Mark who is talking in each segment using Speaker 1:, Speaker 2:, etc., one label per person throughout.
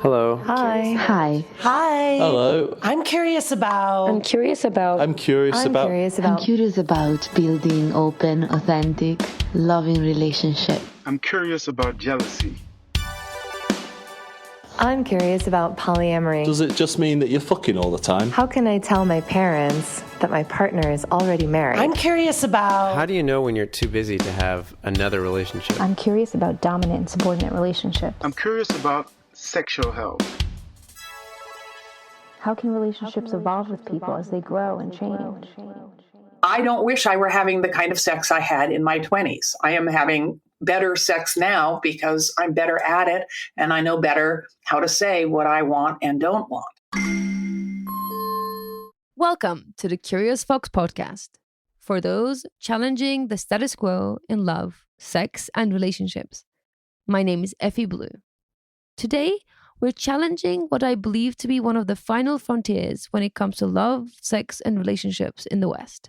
Speaker 1: Hello.
Speaker 2: Hi.
Speaker 3: Hi.
Speaker 2: Hi.
Speaker 4: Hello.
Speaker 2: I'm curious about
Speaker 3: Building open, authentic, loving relationship.
Speaker 5: I'm curious about jealousy.
Speaker 6: I'm curious about polyamory.
Speaker 4: Does it just mean that you're fucking all the time?
Speaker 6: How can I tell my parents that my partner is already married?
Speaker 2: I'm curious about
Speaker 1: How do you know when you're too busy to have another relationship?
Speaker 7: I'm curious about dominant and subordinate relationships.
Speaker 5: I'm curious about sexual health.
Speaker 7: How can relationships evolve with people as they grow and change?
Speaker 8: I don't wish I were having the kind of sex I had in my 20s. I am having better sex now because I'm better at it and I know better how to say what I want and don't want.
Speaker 9: Welcome to the Curious Fox podcast for those challenging the status quo in love, sex, and relationships. My name is Effy Blue. Today, we're challenging what I believe to be one of the final frontiers when it comes to love, sex, and relationships in the West.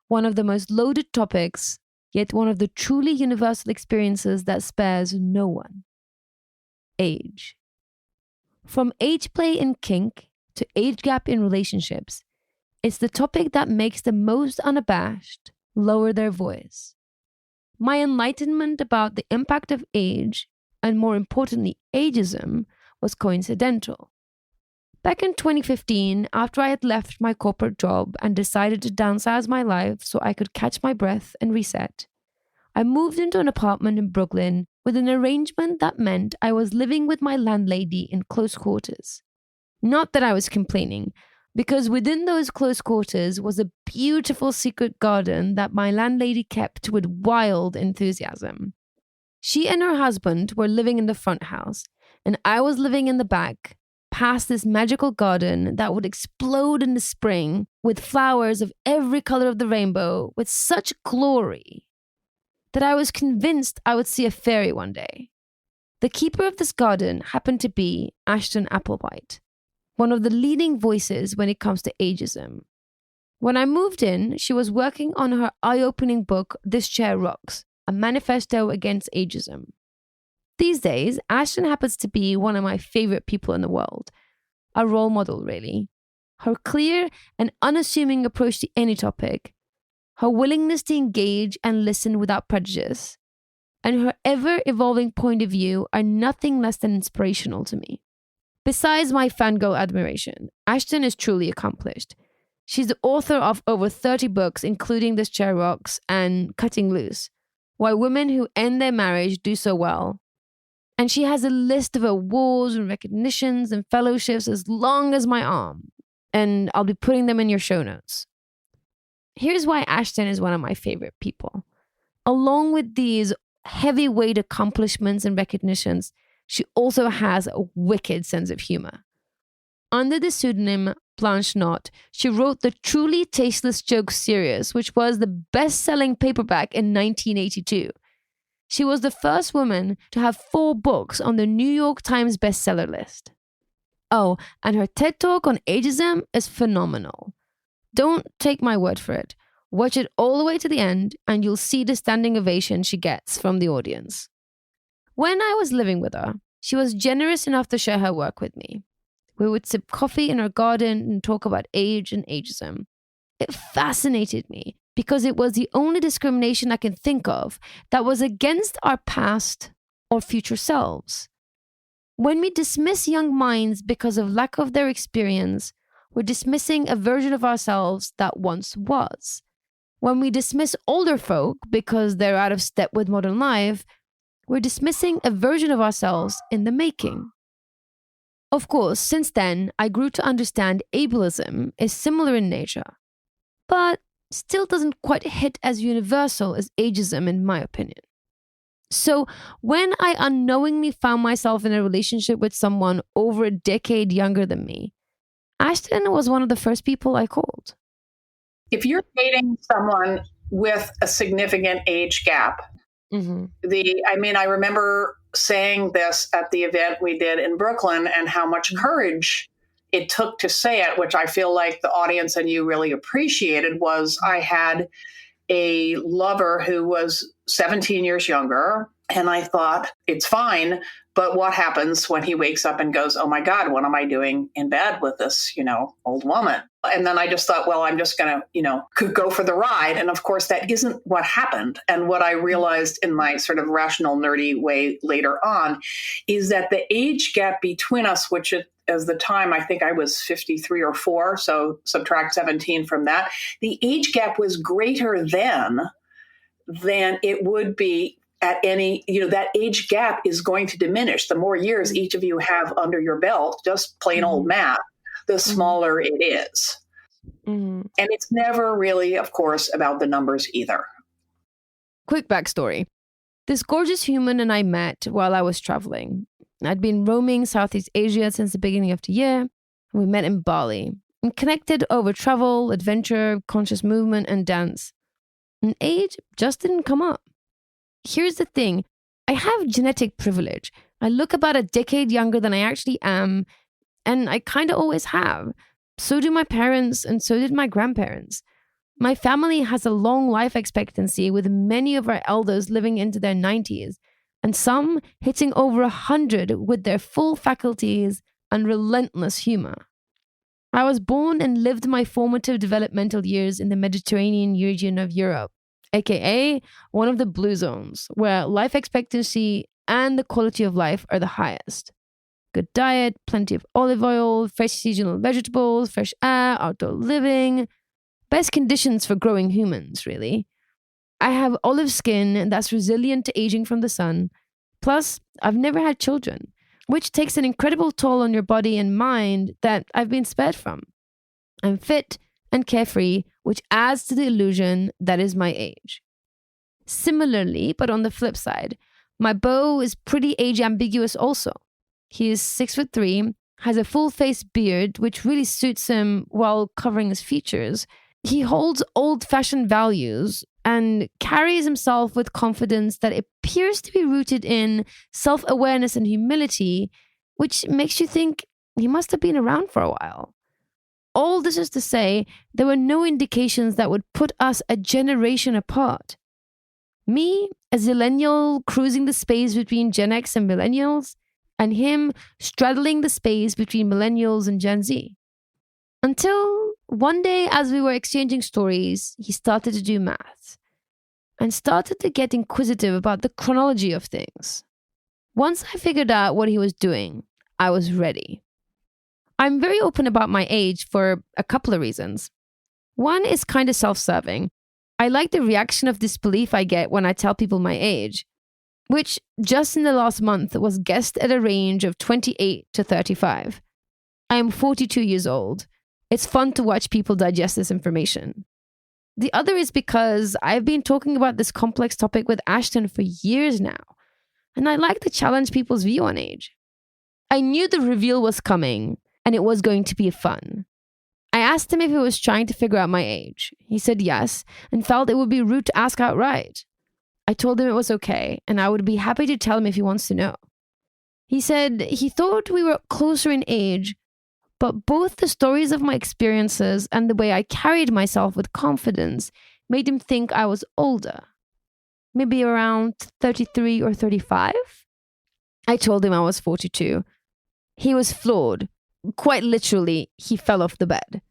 Speaker 9: One of the most loaded topics, yet one of the truly universal experiences that spares no one. Age. From age play in kink to age gap in relationships, it's the topic that makes the most unabashed lower their voice. My enlightenment about the impact of age, and more importantly, ageism, was coincidental. Back in 2015, after I had left my corporate job and decided to downsize my life so I could catch my breath and reset, I moved into an apartment in Brooklyn with an arrangement that meant I was living with my landlady in close quarters. Not that I was complaining, because within those close quarters was a beautiful secret garden that my landlady kept with wild enthusiasm. She and her husband were living in the front house, and I was living in the back, past this magical garden that would explode in the spring with flowers of every color of the rainbow with such glory that I was convinced I would see a fairy one day. The keeper of this garden happened to be Ashton Applewhite, one of the leading voices when it comes to ageism. When I moved in, she was working on her eye-opening book, This Chair Rocks, a manifesto against ageism. These days, Ashton happens to be one of my favorite people in the world. A role model, really. Her clear and unassuming approach to any topic, her willingness to engage and listen without prejudice, and her ever-evolving point of view are nothing less than inspirational to me. Besides my fangirl admiration, Ashton is truly accomplished. She's the author of over 30 books, including This Chair Rocks and Cutting Loose, Why Women Who End Their Marriage Do So Well. And she has a list of awards and recognitions and fellowships as long as my arm. And I'll be putting them in your show notes. Here's why Ashton is one of my favorite people. Along with these heavyweight accomplishments and recognitions, she also has a wicked sense of humor. Under the pseudonym Blanche Knott, she wrote the Truly Tasteless Jokes series, which was the best-selling paperback in 1982. She was the first woman to have 4 books on the New York Times bestseller list. Oh, and her TED Talk on ageism is phenomenal. Don't take my word for it. Watch it all the way to the end, and you'll see the standing ovation she gets from the audience. When I was living with her, she was generous enough to share her work with me. We would sip coffee in her garden and talk about age and ageism. It fascinated me because it was the only discrimination I can think of that was against our past or future selves. When we dismiss young minds because of lack of their experience, we're dismissing a version of ourselves that once was. When we dismiss older folk because they're out of step with modern life, we're dismissing a version of ourselves in the making. Of course, since then, I grew to understand ableism is similar in nature, but still doesn't quite hit as universal as ageism in my opinion. So when I unknowingly found myself in a relationship with someone over a decade younger than me, Ashton was one of the first people I called.
Speaker 8: If you're dating someone with a significant age gap, I remember saying this at the event we did in Brooklyn and how much courage it took to say it, which I feel like the audience and you really appreciated, was I had a lover who was 17 years younger. And I thought, it's fine. But what happens when he wakes up and goes, oh my God, what am I doing in bed with this, old woman? And then I just thought, well, I'm just going to, could go for the ride. And of course, that isn't what happened. And what I realized in my sort of rational, nerdy way later on is that the age gap between us, which as the time, I think I was 53 or 4, so subtract 17 from that, the age gap was greater then than it would be at any, that age gap is going to diminish. The more years each of you have under your belt, just plain old math, the smaller it is. And it's never really, of course, about the numbers either.
Speaker 9: Quick backstory. This gorgeous human and I met while I was traveling. I'd been roaming Southeast Asia since the beginning of the year, and we met in Bali and connected over travel, adventure, conscious movement, and dance. And age just didn't come up. Here's the thing. I have genetic privilege. I look about a decade younger than I actually am, and I kind of always have. So do my parents, and so did my grandparents. My family has a long life expectancy, with many of our elders living into their 90s, and some hitting over 100 with their full faculties and relentless humor. I was born and lived my formative developmental years in the Mediterranean region of Europe, aka one of the blue zones, where life expectancy and the quality of life are the highest. Good diet, plenty of olive oil, fresh seasonal vegetables, fresh air, outdoor living. Best conditions for growing humans, really. I have olive skin that's resilient to aging from the sun. Plus, I've never had children, which takes an incredible toll on your body and mind that I've been spared from. I'm fit and carefree, which adds to the illusion that is my age. Similarly, but on the flip side, my beau is pretty age ambiguous also. He is 6'3", has a full face beard, which really suits him while covering his features. He holds old-fashioned values and carries himself with confidence that appears to be rooted in self-awareness and humility, which makes you think he must have been around for a while. All this is to say, there were no indications that would put us a generation apart. Me, a zillennial cruising the space between Gen X and millennials, and him straddling the space between millennials and Gen Z. Until one day, as we were exchanging stories, he started to do math and started to get inquisitive about the chronology of things. Once I figured out what he was doing, I was ready. I'm very open about my age for a couple of reasons. One is kind of self-serving. I like the reaction of disbelief I get when I tell people my age, which just in the last month was guessed at a range of 28 to 35. I am 42 years old. It's fun to watch people digest this information. The other is because I've been talking about this complex topic with Ashton for years now, and I like to challenge people's view on age. I knew the reveal was coming, and it was going to be fun. I asked him if he was trying to figure out my age. He said yes, and felt it would be rude to ask outright. I told him it was okay, and I would be happy to tell him if he wants to know. He said he thought we were closer in age, but both the stories of my experiences and the way I carried myself with confidence made him think I was older. Maybe around 33 or 35? I told him I was 42. He was floored. Quite literally, he fell off the bed.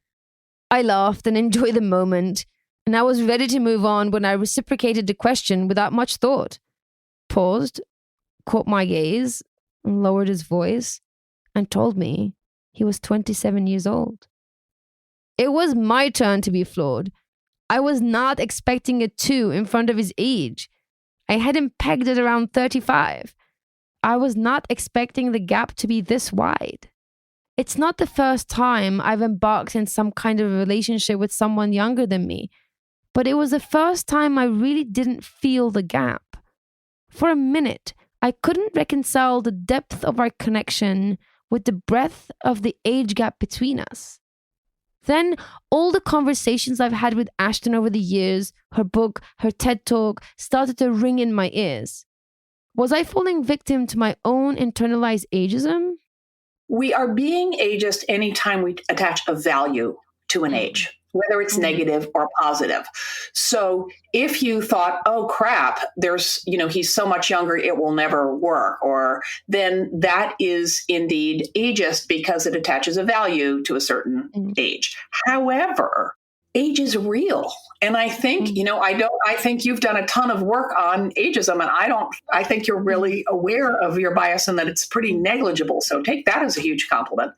Speaker 9: I laughed and enjoyed the moment, and I was ready to move on when I reciprocated the question without much thought. Paused, caught my gaze, and lowered his voice, and told me he was 27 years old. It was my turn to be floored. I was not expecting a 2 in front of his age. I had him pegged at around 35. I was not expecting the gap to be this wide. It's not the first time I've embarked in some kind of a relationship with someone younger than me, but it was the first time I really didn't feel the gap. For a minute, I couldn't reconcile the depth of our connection with the breadth of the age gap between us. Then, all the conversations I've had with Ashton over the years, her book, her TED Talk, started to ring in my ears. Was I falling victim to my own internalized ageism?
Speaker 8: We are being ageist anytime we attach a value to an age. whether it's negative or positive. So if you thought, oh crap, he's so much younger, it will never work, then that is indeed ageist because it attaches a value to a certain age. However, age is real. And I think, I think you've done a ton of work on ageism, and I think you're really aware of your bias and that it's pretty negligible. So take that as a huge compliment.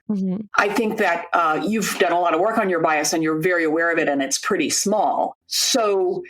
Speaker 8: I think that you've done a lot of work on your bias and you're very aware of it, and it's pretty small. So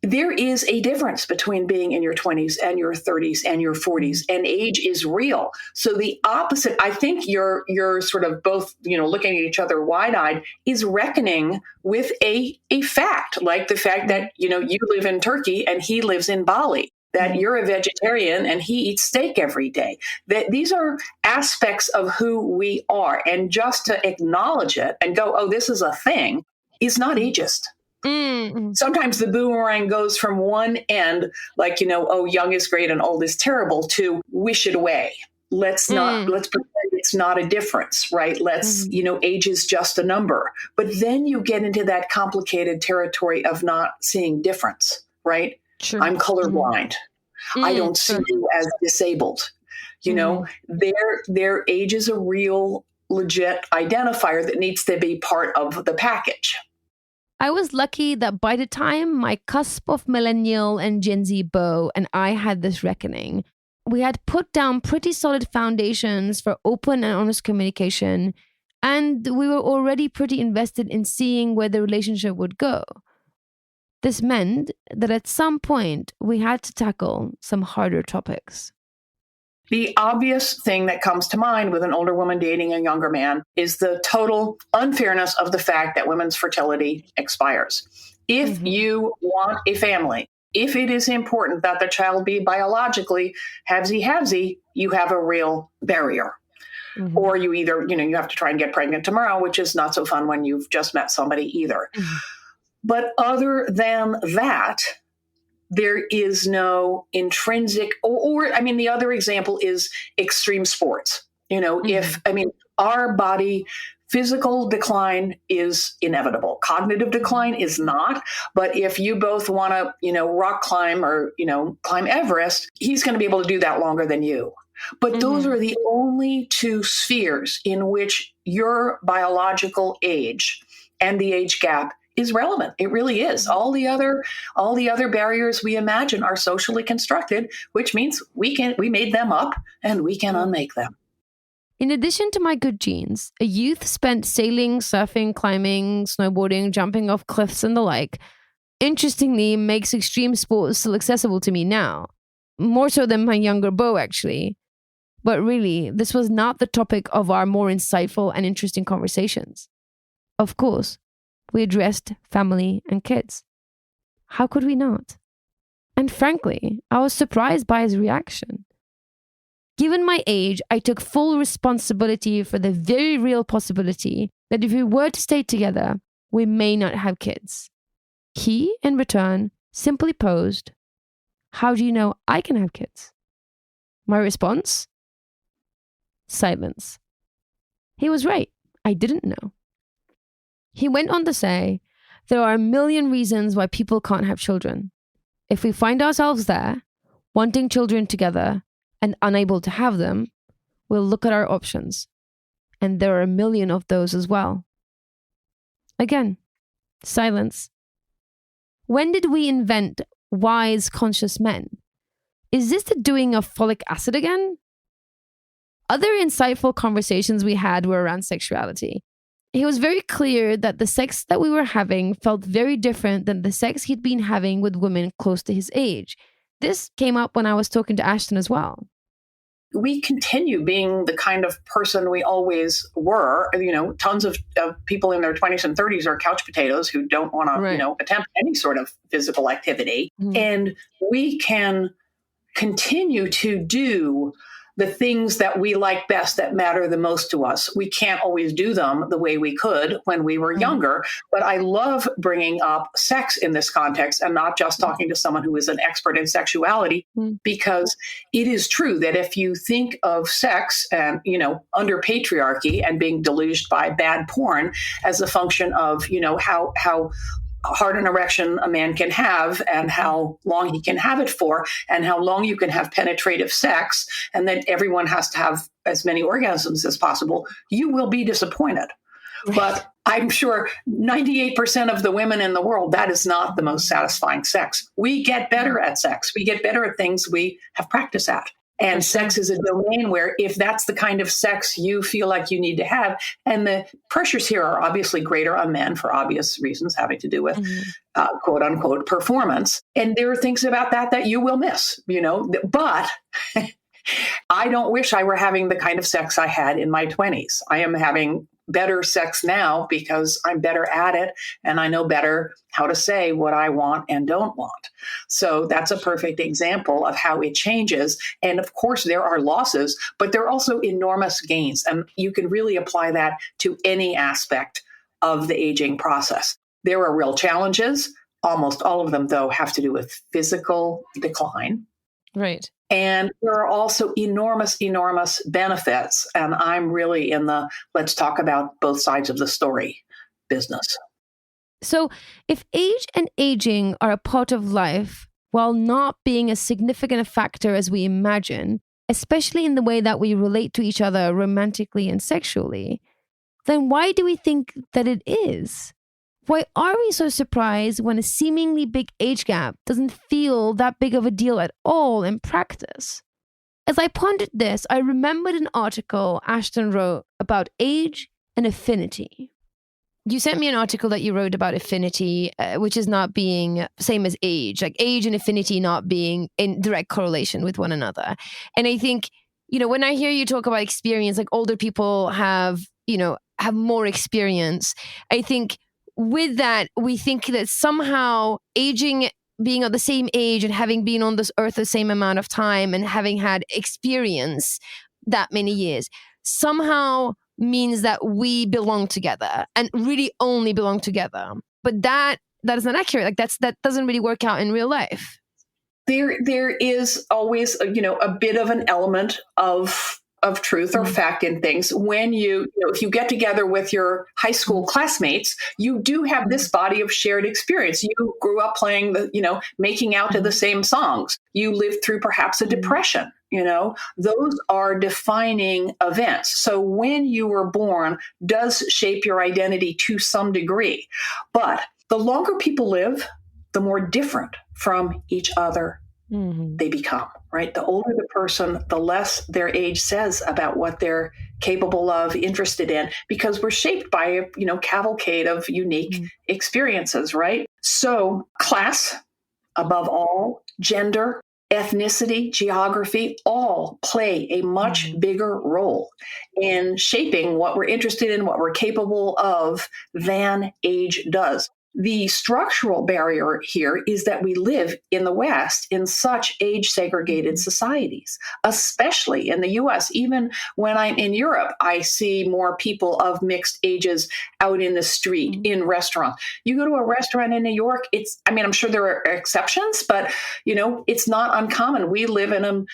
Speaker 8: there is a difference between being in your 20s and your 30s and your 40s, and age is real. So the opposite, I think you're sort of both, looking at each other wide-eyed, is reckoning with a fact, like the fact that, you live in Turkey and he lives in Bali, that you're a vegetarian and he eats steak every day. That these are aspects of who we are. And just to acknowledge it and go, oh, this is a thing, is not ageist. Sometimes the boomerang goes from one end, like, oh, young is great and old is terrible, to wish it away. Let's pretend it's not a difference, right? Age is just a number. But then you get into that complicated territory of not seeing difference, right? Sure. I'm colorblind. I don't see you as disabled. Their age is a real, legit identifier that needs to be part of the package.
Speaker 9: I was lucky that by the time my cusp of millennial and Gen Z beau and I had this reckoning, we had put down pretty solid foundations for open and honest communication, and we were already pretty invested in seeing where the relationship would go. This meant that at some point we had to tackle some harder topics.
Speaker 8: The obvious thing that comes to mind with an older woman dating a younger man is the total unfairness of the fact that women's fertility expires. If you want a family, if it is important that the child be biologically havesy, you have a real barrier. Or you either, you have to try and get pregnant tomorrow, which is not so fun when you've just met somebody either. But other than that, there is no intrinsic, the other example is extreme sports. Our body, physical decline is inevitable. Cognitive decline is not. But if you both want to, rock climb or, climb Everest, he's going to be able to do that longer than you. But those are the only two spheres in which your biological age and the age gap is relevant. It really is. All the other barriers we imagine are socially constructed, which means we made them up and we can unmake them.
Speaker 9: In addition to my good genes, a youth spent sailing, surfing, climbing, snowboarding, jumping off cliffs and the like, interestingly makes extreme sports still accessible to me now. More so than my younger beau, actually. But really, this was not the topic of our more insightful and interesting conversations. Of course, we addressed family and kids. How could we not? And frankly, I was surprised by his reaction. Given my age, I took full responsibility for the very real possibility that if we were to stay together, we may not have kids. He, in return, simply posed, "How do you know I can have kids?" My response? Silence. He was right. I didn't know. He went on to say, there are a million reasons why people can't have children. If we find ourselves there, wanting children together and unable to have them, we'll look at our options. And there are a million of those as well. Again, silence. When did we invent wise, conscious men? Is this the doing of folic acid again? Other insightful conversations we had were around sexuality. He was very clear that the sex that we were having felt very different than the sex he'd been having with women close to his age. This came up when I was talking to Ashton as well.
Speaker 8: We continue being the kind of person we always were. Tons of people in their 20s and 30s are couch potatoes who don't want to, attempt any sort of physical activity. And we can continue to do the things that we like best that matter the most to us. We can't always do them the way we could when we were younger, but I love bringing up sex in this context and not just talking to someone who is an expert in sexuality, because it is true that if you think of sex and, under patriarchy and being deluged by bad porn as a function of, how hard an erection a man can have and how long he can have it for and how long you can have penetrative sex and that everyone has to have as many orgasms as possible, you will be disappointed. Right. But I'm sure 98% of the women in the world, that is not the most satisfying sex. We get better at sex. We get better at things we have practice at. And sex is a domain where if that's the kind of sex you feel like you need to have, and the pressures here are obviously greater on men for obvious reasons having to do with quote unquote performance. And there are things about that you will miss, but I don't wish I were having the kind of sex I had in my 20s. I am having better sex now because I'm better at it and I know better how to say what I want and don't want. So that's a perfect example of how it changes. And of course, there are losses, but there are also enormous gains. And you can really apply that to any aspect of the aging process. There are real challenges. Almost all of them, though, have to do with physical decline.
Speaker 9: Right.
Speaker 8: And there are also enormous benefits. And I'm really in the let's talk about both sides of the story business.
Speaker 9: So if age and aging are a part of life, while not being as significant a factor as we imagine, especially in the way that we relate to each other romantically and sexually, then why do we think that it is? Why are we so surprised when a seemingly big age gap doesn't feel that big of a deal at all in practice? As I pondered this, I remembered an article Ashton wrote about age and affinity. You sent me an article that you wrote about affinity, which is not being same as age, like age and affinity not being in direct correlation with one another. And I think, when I hear you talk about experience, like older people have more experience, I think with that, we think that somehow aging, being at the same age and having been on this earth the same amount of time and having had experience that many years, somehow means that we belong together and really only belong together. But that is not accurate. Like that doesn't really work out in real life.
Speaker 8: There is always, a bit of an element of truth or fact in things. When if you get together with your high school classmates, you do have this body of shared experience. You grew up playing making out to the same songs. You lived through perhaps a depression. Those are defining events. So when you were born does shape your identity to some degree. But the longer people live, the more different from each other they become, right? The older the person, the less their age says about what they're capable of, interested in, because we're shaped by a, cavalcade of unique experiences, right? So class, above all, gender, ethnicity, geography, all play a much bigger role in shaping what we're interested in, what we're capable of than age does. The structural barrier here is that we live in the West in such age-segregated societies, especially in the U.S. Even when I'm in Europe, I see more people of mixed ages out in the street, in restaurants. You go to a restaurant in New York, I'm sure there are exceptions, but, it's not uncommon. We live in an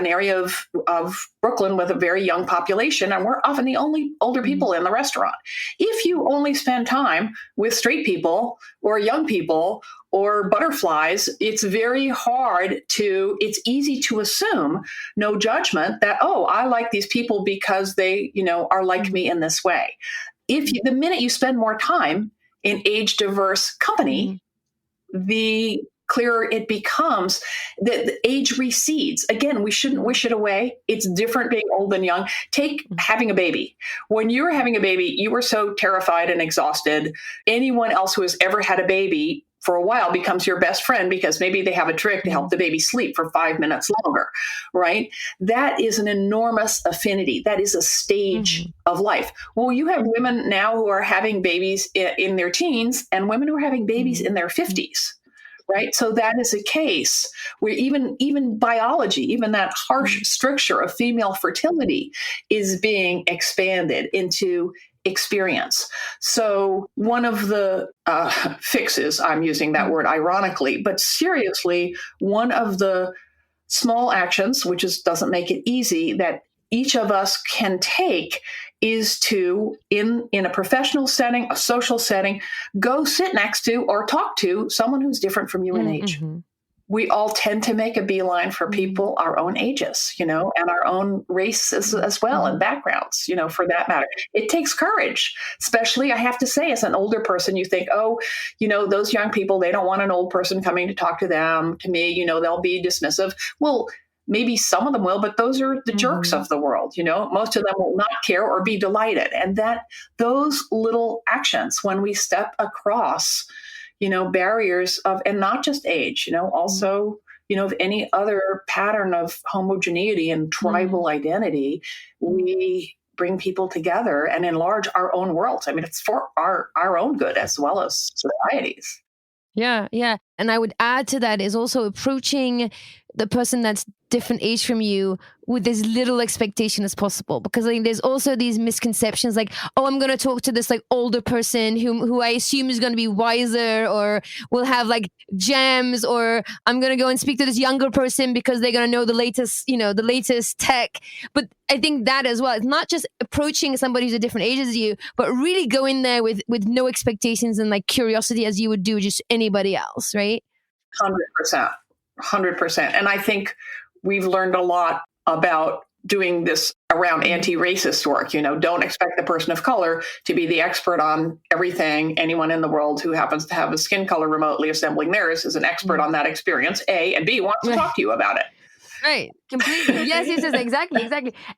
Speaker 8: area of Brooklyn with a very young population, and we're often the only older people in the restaurant. If you only spend time with straight people or young people or butterflies, it's easy to assume, no judgment, that, I like these people because they, are like me in this way. The minute you spend more time in age diverse company, the clearer it becomes that the age recedes. Again, we shouldn't wish it away. It's different being old and young. Take having a baby. When you were having a baby, you were so terrified and exhausted. Anyone else who has ever had a baby for a while becomes your best friend because maybe they have a trick to help the baby sleep for 5 minutes longer, right? That is an enormous affinity. That is a stage of life. Well, you have women now who are having babies in their teens and women who are having babies in their 50s. right? So that is a case where even biology, even that harsh stricture of female fertility is being expanded into experience. So one of the fixes, I'm using that word ironically, but seriously, one of the small actions, which doesn't make it easy, that each of us can take is to, in a professional setting, a social setting, go sit next to or talk to someone who's different from you in age. We all tend to make a beeline for people our own ages, and our own races as well, and backgrounds, for that matter. It takes courage, especially, I have to say, as an older person, you think, those young people, they don't want an old person coming to talk to them. To me, they'll be dismissive. Well, maybe some of them will, but those are the jerks of the world. Most of them will not care or be delighted. And those little actions, when we step across barriers of, and not just age, also, of any other pattern of homogeneity and tribal identity, we bring people together and enlarge our own worlds. I mean, it's for our own good as well as society's.
Speaker 9: Yeah, yeah. And I would add to that is also approaching the person that's different age from you with as little expectation as possible. Because I think there's also these misconceptions like, oh, I'm going to talk to this like older person who I assume is going to be wiser or will have like gems, or I'm going to go and speak to this younger person because they're going to know the latest tech. But I think that as well, it's not just approaching somebody who's a different age as you, but really go in there with no expectations and like curiosity as you would do just anybody else, right?
Speaker 8: 100%. And I think we've learned a lot about doing this around anti-racist work. Don't expect the person of color to be the expert on everything. Anyone in the world who happens to have a skin color remotely resembling theirs is an expert on that experience, A, and B, wants to talk to you about it.
Speaker 9: Right. Completely. Yes, exactly.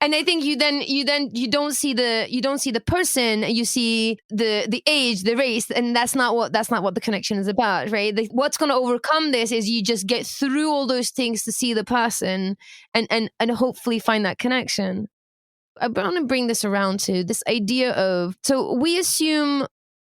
Speaker 9: And I think you don't see the person, you see the age, the race, and that's not what the connection is about, right? What's going to overcome this is you just get through all those things to see the person and hopefully find that connection. I want to bring this around to this idea of, so we assume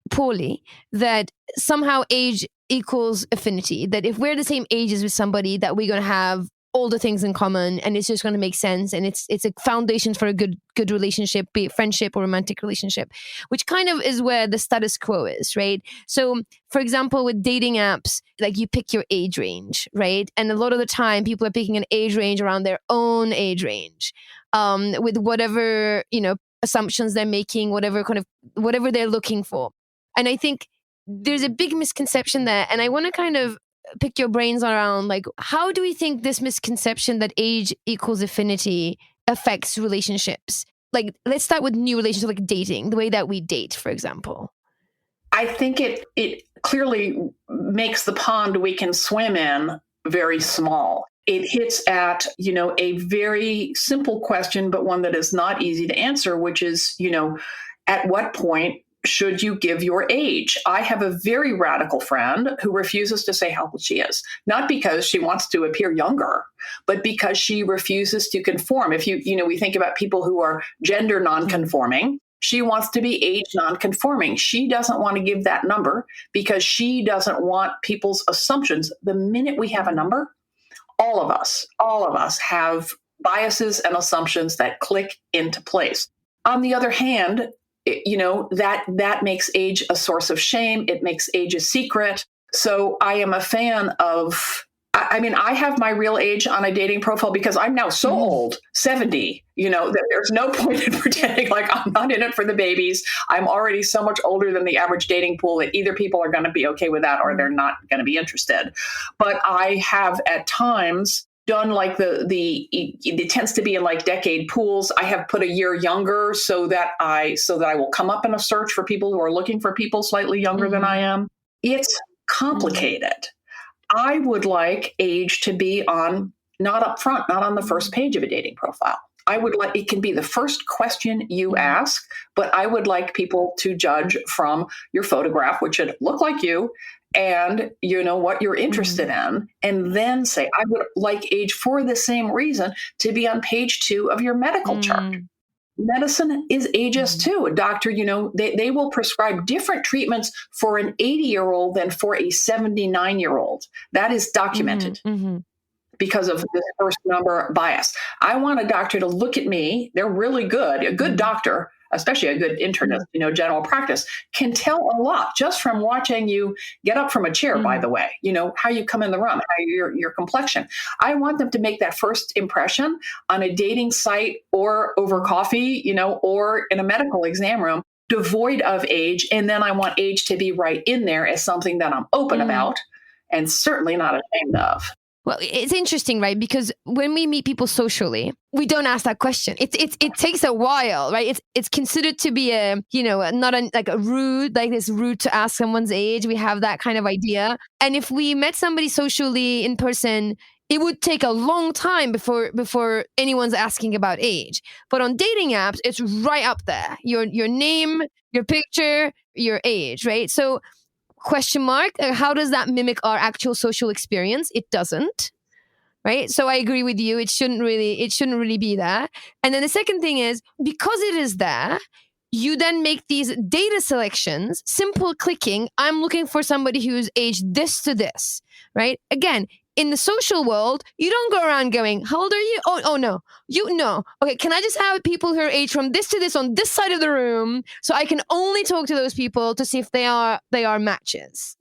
Speaker 9: poorly that somehow age equals affinity, that if we're the same ages with somebody that we're going to have all the things in common and it's just going to make sense, and it's a foundation for a good relationship, be it friendship or romantic relationship, which kind of is where the status quo is, right? So for example, with dating apps, like you pick your age range, right? And a lot of the time people are picking an age range around their own age range, with whatever assumptions they're making, whatever they're looking for. And I think there's a big misconception there, and I want to kind of pick your brains around, like, how do we think this misconception that age equals affinity affects relationships? Like, let's start with new relationships, like dating, the way that we date, for example.
Speaker 8: I think it clearly makes the pond we can swim in very small. It hits at, a very simple question, but one that is not easy to answer, which is, at what point should you give your age? I have a very radical friend who refuses to say how old she is, not because she wants to appear younger, but because she refuses to conform. If we think about people who are gender non-conforming, she wants to be age non-conforming. She doesn't want to give that number because she doesn't want people's assumptions. The minute we have a number, all of us have biases and assumptions that click into place. On the other hand, that makes age a source of shame. It makes age a secret. So I am a fan of, I have my real age on a dating profile because I'm now so old, 70, that there's no point in pretending like I'm not in it for the babies. I'm already so much older than the average dating pool that either people are going to be okay with that or they're not going to be interested. But I have at times done like it tends to be in like decade pools. I have put a year younger so that I will come up in a search for people who are looking for people slightly younger than I am. It's complicated. I would like age to be not up front, not on the first page of a dating profile. I would like, it can be the first question you ask, but I would like people to judge from your photograph, which should look like you, and what you're interested in, and then say, I would like age for the same reason to be on page 2 of your medical chart. medicine is ageist too. A doctor, they will prescribe different treatments for an 80-year-old than for a 79-year-old. That is documented because of this first number bias. I want a doctor to look at me. They're really good. A good doctor, especially a good internist, general practice, can tell a lot just from watching you get up from a chair, by the way, how you come in the room, how your complexion. I want them to make that first impression on a dating site or over coffee, or in a medical exam room, devoid of age. And then I want age to be right in there as something that I'm open about and certainly not ashamed of.
Speaker 9: Well, it's interesting, right? Because when we meet people socially, we don't ask that question. It takes a while, right? It's considered to be like it's rude to ask someone's age. We have that kind of idea. And if we met somebody socially in person, it would take a long time before anyone's asking about age. But on dating apps, it's right up there. Your name, your picture, your age, right? So question mark, how does that mimic our actual social experience? It doesn't, right? So I agree with you. It shouldn't really be there. And then the second thing is, because it is there, you then make these data selections, simple clicking. I'm looking for somebody who's aged this to this, right? Again, in the social world, you don't go around going, how old are you? Oh no, Okay, can I just have people who are aged from this to this on this side of the room so I can only talk to those people to see if they are matches,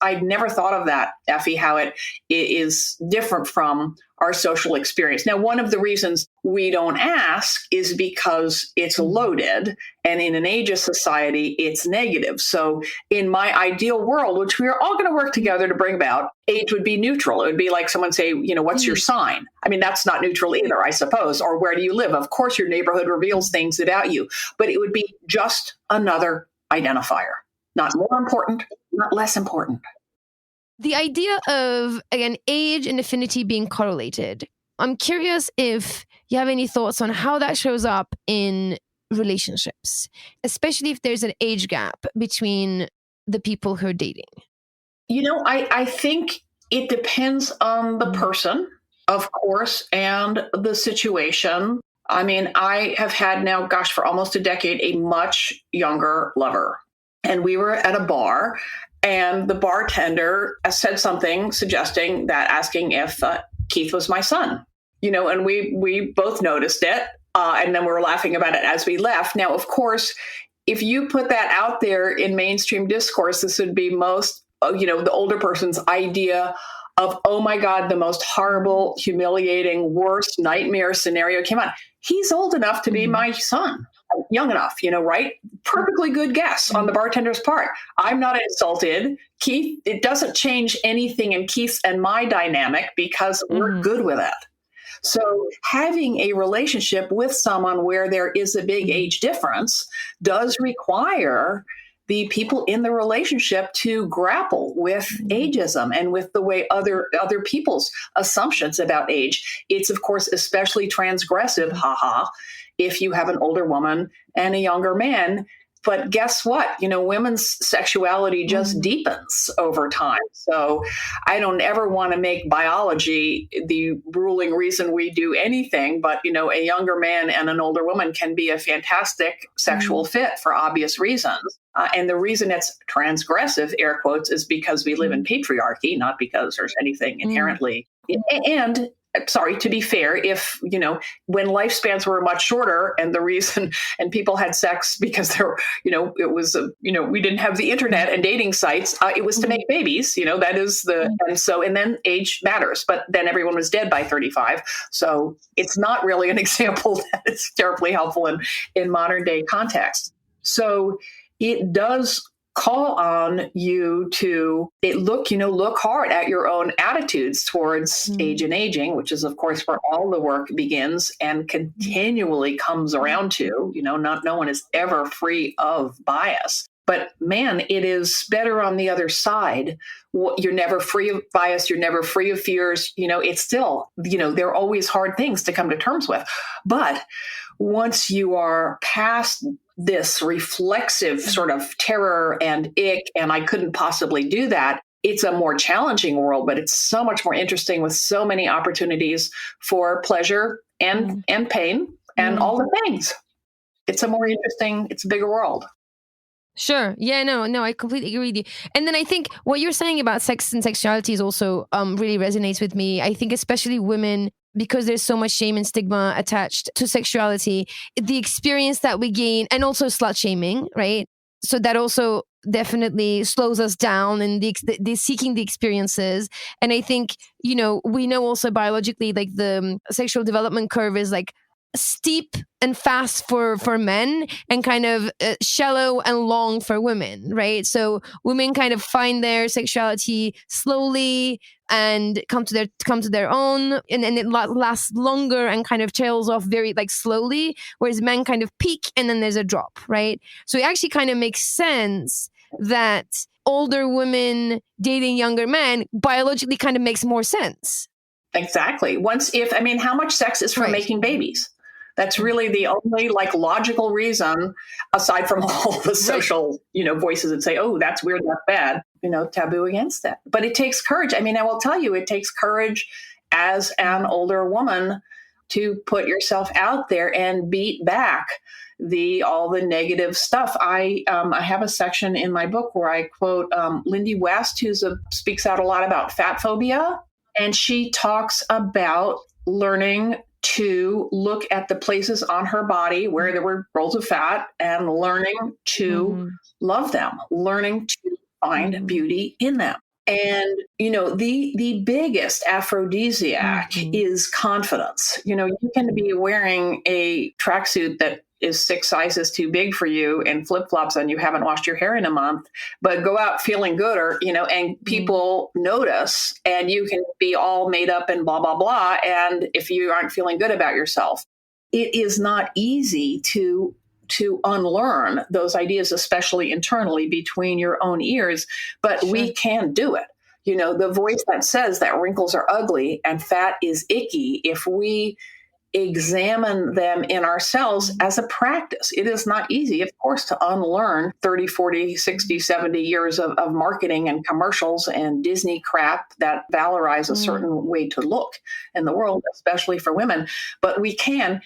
Speaker 8: I'd never thought of that, Effy, how it is different from our social experience. Now, one of the reasons we don't ask is because it's loaded, and in an ageist society, it's negative. So in my ideal world, which we are all going to work together to bring about, age would be neutral. It would be like someone say, what's your sign? I mean, that's not neutral either, I suppose. Or where do you live? Of course, your neighborhood reveals things about you, but it would be just another identifier. Not more important, not less important.
Speaker 9: The idea of, again, age and affinity being correlated. I'm curious if you have any thoughts on how that shows up in relationships, especially if there's an age gap between the people who are dating.
Speaker 8: I think it depends on the person, of course, and the situation. I mean, I have had now, for almost a decade, a much younger lover. And we were at a bar, and the bartender said something asking if Keith was my son, and we both noticed it. And then we were laughing about it as we left. Now, of course, if you put that out there in mainstream discourse, this would be most, the older person's idea of, oh my God, the most horrible, humiliating, worst nightmare scenario came on. He's old enough to be my son, young enough, right? Perfectly good guess on the bartender's part. I'm not insulted. Keith, it doesn't change anything in Keith's and my dynamic because we're good with it. So having a relationship with someone where there is a big age difference does require the people in the relationship to grapple with ageism and with the way other people's assumptions about age. It's, of course, especially transgressive, if you have an older woman and a younger man. But guess what? Women's sexuality just deepens over time. So I don't ever want to make biology the ruling reason we do anything. But, a younger man and an older woman can be a fantastic sexual fit for obvious reasons. And the reason it's transgressive, air quotes, is because we live in patriarchy, not because there's anything inherently. And sorry, to be fair, if, when lifespans were much shorter and the reason, and people had sex because it was, we didn't have the internet and dating sites, it was to make babies, that is and then age matters, but then everyone was dead by 35. So it's not really an example that is terribly helpful in modern day context. So it does call on you to look hard at your own attitudes towards age and aging, which is, of course, where all the work begins and continually comes around to. No one is ever free of bias. But man, it is better on the other side. You're never free of bias. You're never free of fears. It's still, there are always hard things to come to terms with. But once you are past this reflexive sort of terror and ick, and I couldn't possibly do that, it's a more challenging world, but it's so much more interesting with so many opportunities for pleasure and pain. and all the things. It's a more interesting, it's a bigger world.
Speaker 9: Sure. Yeah, no, I completely agree with you. And then I think what you're saying about sex and sexuality is also really resonates with me. I think especially women, because there's so much shame and stigma attached to sexuality, the experience that we gain, and also slut shaming, right? So that also definitely slows us down in the seeking the experiences. And I think, we know also biologically, like the sexual development curve is like steep and fast for men, and kind of shallow and long for women, right? So women kind of find their sexuality slowly and come to their own, and it lasts longer and kind of trails off very like slowly, whereas men kind of peak and then there's a drop, right? So it actually kind of makes sense that older women dating younger men biologically kind of makes more sense.
Speaker 8: Exactly. How much sex is for making babies? That's really the only like logical reason, aside from all the social, voices that say, oh, that's weird, that's bad, taboo against that. But it takes courage. I will tell you, it takes courage as an older woman to put yourself out there and beat back all the negative stuff. I have a section in my book where I quote Lindy West, who speaks out a lot about fat phobia. And she talks about learning to look at the places on her body where there were rolls of fat and learning to love them, learning to find beauty in them. And, the biggest aphrodisiac is confidence. You can be wearing a tracksuit that is 6 sizes too big for you and flip-flops and you haven't washed your hair in a month, but go out feeling good, or, and people notice, and you can be all made up and blah, blah, blah. And if you aren't feeling good about yourself, it is not easy to unlearn those ideas, especially internally between your own ears, but we can do it. The voice that says that wrinkles are ugly and fat is icky, if we examine them in ourselves as a practice. It is not easy, of course, to unlearn 30, 40, 60, 70 years of marketing and commercials and Disney crap that valorize a certain way to look in the world, especially for women. But we can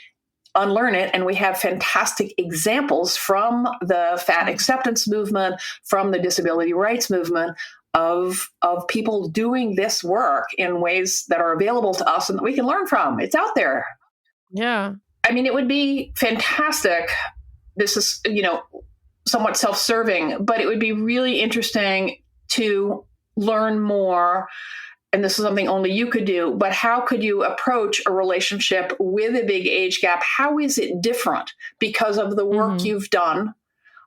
Speaker 8: unlearn it. And we have fantastic examples from the fat acceptance movement, from the disability rights movement, of people doing this work in ways that are available to us and that we can learn from. It's out there.
Speaker 9: Yeah.
Speaker 8: It would be fantastic. This is, somewhat self-serving, but it would be really interesting to learn more. And this is something only you could do, but how could you approach a relationship with a big age gap? How is it different because of the work you've done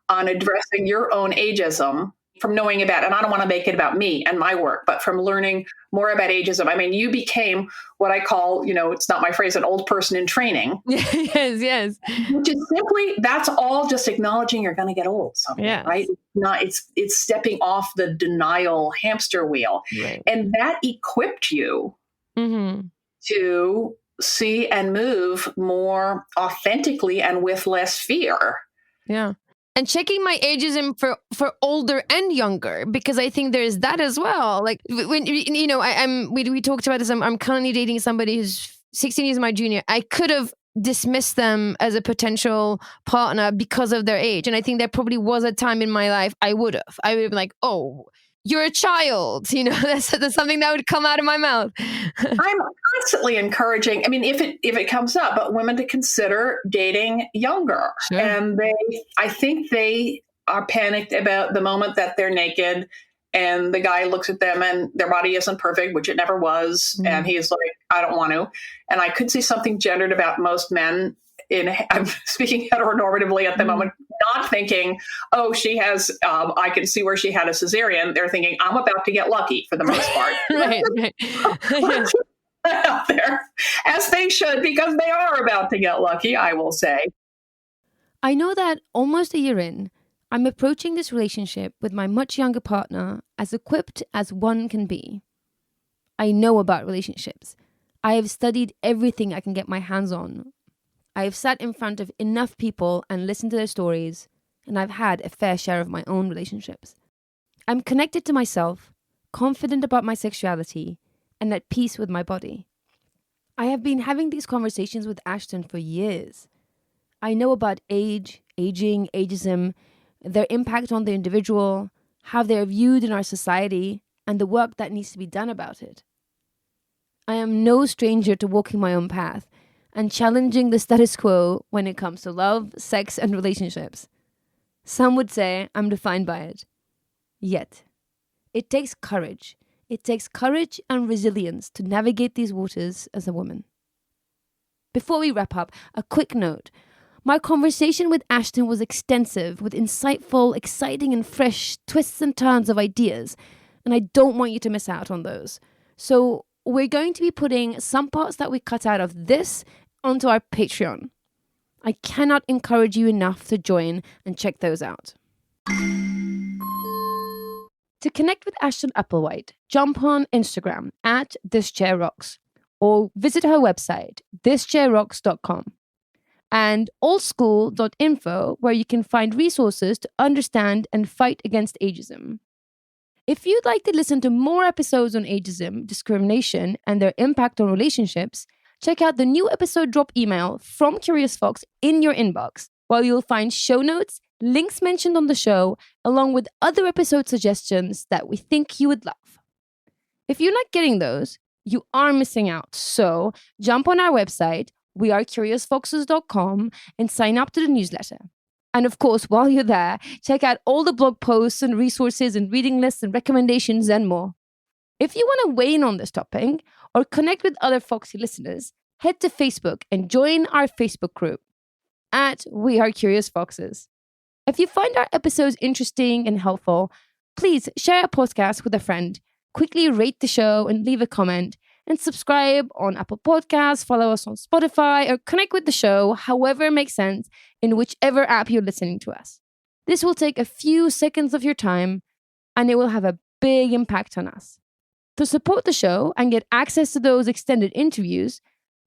Speaker 8: on addressing your own ageism, from knowing about, and I don't want to make it about me and my work, but from learning more about ageism. You became what I call, it's not my phrase, an old person in training.
Speaker 9: Yes.
Speaker 8: Which is simply, that's all just acknowledging you're going to get old someday, right? It's stepping off the denial hamster wheel. Right. And that equipped you to see and move more authentically and with less fear.
Speaker 9: Yeah. And checking my ageism for older and younger, because I think there's that as well. Like when we talked about this. I'm currently dating somebody who's 16 years my junior. I could have dismissed them as a potential partner because of their age, and I think there probably was a time in my life I would have been like, "Oh, you're a child," that's something that would come out of my mouth.
Speaker 8: I'm constantly encouraging, if it comes up, but women to consider dating younger. Sure. And I think they are panicked about the moment that they're naked and the guy looks at them and their body isn't perfect, which it never was. And he's like, I don't want to. And I could see something gendered about most men. I'm speaking heteronormatively at the moment, not thinking, oh, she has, I can see where she had a cesarean. They're thinking, I'm about to get lucky for the most part. Right. Out there, as they should, because they are about to get lucky, I will say.
Speaker 9: I know that almost a year in, I'm approaching this relationship with my much younger partner as equipped as one can be. I know about relationships. I have studied everything I can get my hands on. I have sat in front of enough people and listened to their stories, and I've had a fair share of my own relationships. I'm connected to myself, confident about my sexuality, and at peace with my body. I have been having these conversations with Ashton for years. I know about age, aging, ageism, their impact on the individual, how they're viewed in our society, and the work that needs to be done about it. I am no stranger to walking my own path and challenging the status quo when it comes to love, sex, and relationships. Some would say I'm defined by it. Yet, it takes courage. It takes courage and resilience to navigate these waters as a woman. Before we wrap up, a quick note. My conversation with Ashton was extensive, with insightful, exciting, and fresh twists and turns of ideas, and I don't want you to miss out on those. So we're going to be putting some parts that we cut out of this onto our Patreon. I cannot encourage you enough to join and check those out. To connect with Ashton Applewhite, jump on Instagram at thischairrocks or visit her website, thischairrocks.com, and oldschool.info, where you can find resources to understand and fight against ageism. If you'd like to listen to more episodes on ageism, discrimination, and their impact on relationships, check out the new episode drop email from Curious Fox in your inbox, where you'll find show notes, links mentioned on the show, along with other episode suggestions that we think you would love. If you're not getting those, you are missing out. So jump on our website, wearecuriousfoxes.com, and sign up to the newsletter. And of course, while you're there, check out all the blog posts and resources and reading lists and recommendations and more. If you want to weigh in on this topic or connect with other Foxy listeners, head to Facebook and join our Facebook group at We Are Curious Foxes. If you find our episodes interesting and helpful, please share our podcast with a friend, quickly rate the show and leave a comment, and subscribe on Apple Podcasts, follow us on Spotify, or connect with the show however makes sense in whichever app you're listening to us. This will take a few seconds of your time, and it will have a big impact on us. To support the show and get access to those extended interviews,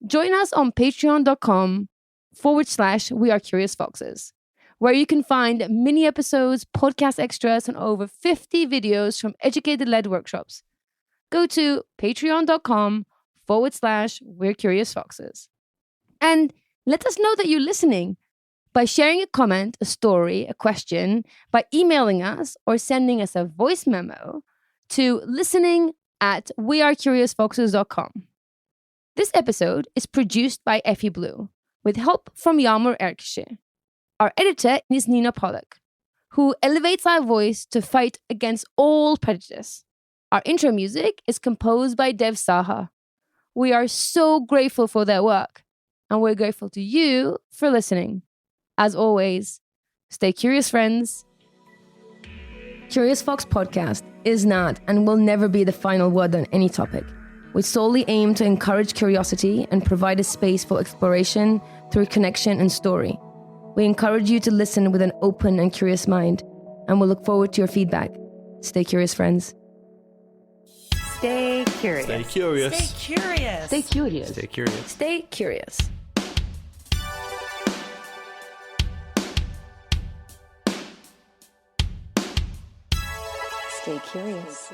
Speaker 9: join us on patreon.com/wearecuriousfoxes, where you can find mini episodes, podcast extras, and over 50 videos from educator-led workshops. Go to patreon.com/wearecuriousfoxes. And let us know that you're listening by sharing a comment, a story, a question, by emailing us or sending us a voice memo to listening@wearecuriousfoxes.com. This episode is produced by Effy Blue, with help from Yamur Erkişi. Our editor is Nina Pollock, who elevates our voice to fight against all prejudice. Our intro music is composed by Dev Saha. We are so grateful for their work, and we're grateful to you for listening. As always, stay curious, friends. Curious Fox Podcast is not and will never be the final word on any topic. We solely aim to encourage curiosity and provide a space for exploration through connection and story. We encourage you to listen with an open and curious mind, and we'll look forward to your feedback. Stay curious, friends.
Speaker 6: Stay curious.
Speaker 4: Stay curious.
Speaker 2: Stay curious.
Speaker 3: Stay curious.
Speaker 1: Stay curious.
Speaker 9: Stay curious.
Speaker 6: Stay curious.